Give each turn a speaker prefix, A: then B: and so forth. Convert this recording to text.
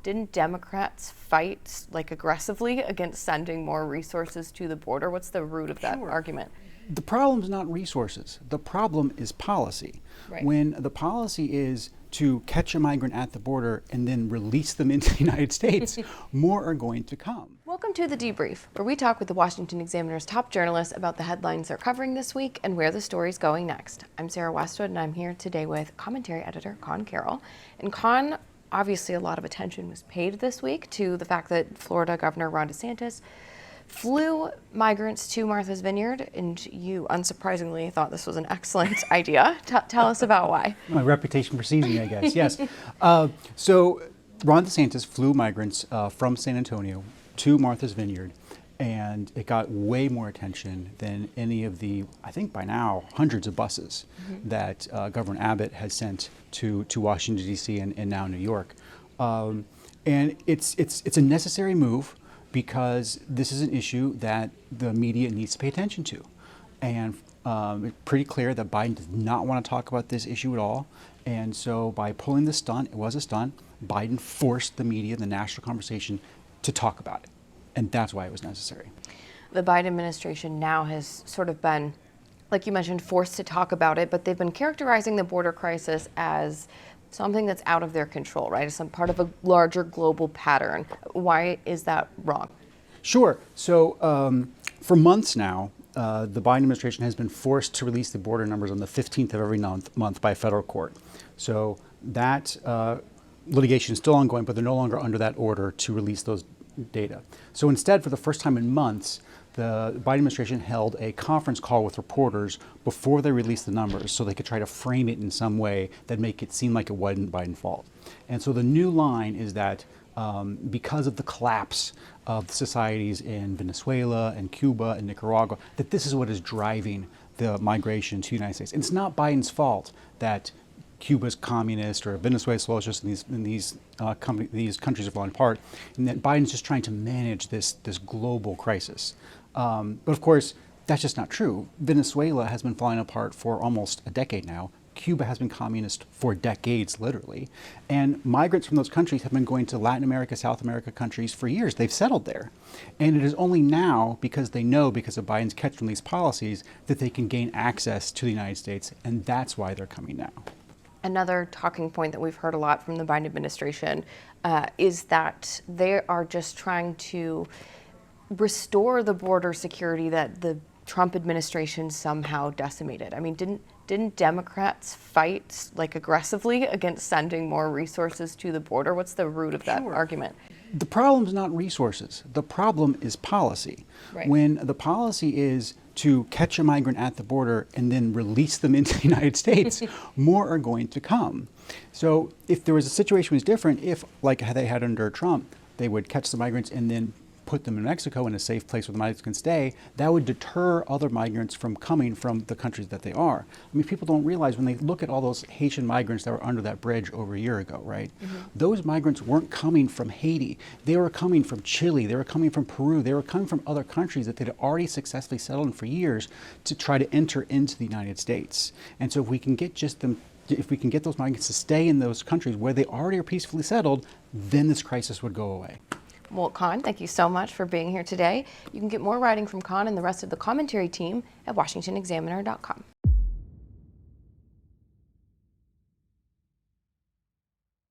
A: Didn't Democrats fight like aggressively against sending more resources to the border? What's the root of that argument?
B: The problem is not resources. The problem is policy.
A: Right.
B: When the policy is to catch a migrant at the border and then release them into the United States, more are going to come.
A: Welcome to The Debrief, where we talk with the Washington Examiner's top journalists about the headlines they're covering this week and where the story's going next. I'm Sarah Westwood, and I'm here today with commentary editor Conn Carroll. And Conn, obviously a lot of attention was paid this week to the fact that Florida Governor Ron DeSantis flew migrants to Marthas Vineyard, and you unsurprisingly thought this was an excellent idea. Tell us about why.
B: My reputation precedes me, I guess. Yes. So Ron DeSantis flew migrants from San Antonio to Marthas Vineyard, and it got way more attention than any of the, I think by now, hundreds of buses that Governor Abbott has sent to Washington, D.C. and now New York. And it's a necessary move, because this is an issue that the media needs to pay attention to. And it's pretty clear that Biden does not want to talk about this issue at all. And so by pulling the stunt, it was a stunt, Biden forced the media, the national conversation, to talk about it. And that's why it was necessary.
A: The Biden administration now has sort of been, like you mentioned, forced to talk about it, but they've been characterizing the border crisis as something that's out of their control, right? As some part of a larger global pattern. Why is that wrong?
B: Sure. So for months now, the Biden administration has been forced to release the border numbers on the 15th of every month by a federal court. So that litigation is still ongoing, but they're no longer under that order to release those data. So instead, for the first time in months, the Biden administration held a conference call with reporters before they released the numbers so they could try to frame it in some way that make it seem like it wasn't Biden's fault. And so the new line is that because of the collapse of the societies in Venezuela and Cuba and Nicaragua, that this is what is driving the migration to the United States. And it's not Biden's fault that Cuba's communist or Venezuela's socialist and these countries are falling apart, and that Biden's just trying to manage this global crisis. But of course, that's just not true. Venezuela has been falling apart for almost a decade now. Cuba has been communist for decades, literally. And migrants from those countries have been going to Latin America, South America countries for years. They've settled there. And it is only now, because they know, because of Biden's catch-and-release policies, that they can gain access to the United States. And that's why they're coming now.
A: Another talking point that we've heard a lot from the Biden administration is that they are just trying to restore the border security that the Trump administration somehow decimated. I mean, didn't Democrats fight like aggressively against sending more resources to the border? What's the root of that argument?
B: The problem is not resources. The problem is policy.
A: Right.
B: When the policy is to catch a migrant at the border and then release them into the United States, more are going to come. So if there was a situation that was different, if like they had under Trump, they would catch the migrants and then put them in Mexico in a safe place where the migrants can stay, that would deter other migrants from coming from the countries that they are. I mean, people don't realize when they look at all those Haitian migrants that were under that bridge over a year ago, right? Those migrants weren't coming from Haiti. They were coming from Chile. They were coming from Peru. They were coming from other countries that they'd already successfully settled in for years to try to enter into the United States. And so if we can get those migrants to stay in those countries where they already are peacefully settled, then this crisis would go away.
A: Well, Conn, thank you so much for being here today. You can get more writing from Conn and the rest of the commentary team at washingtonexaminer.com.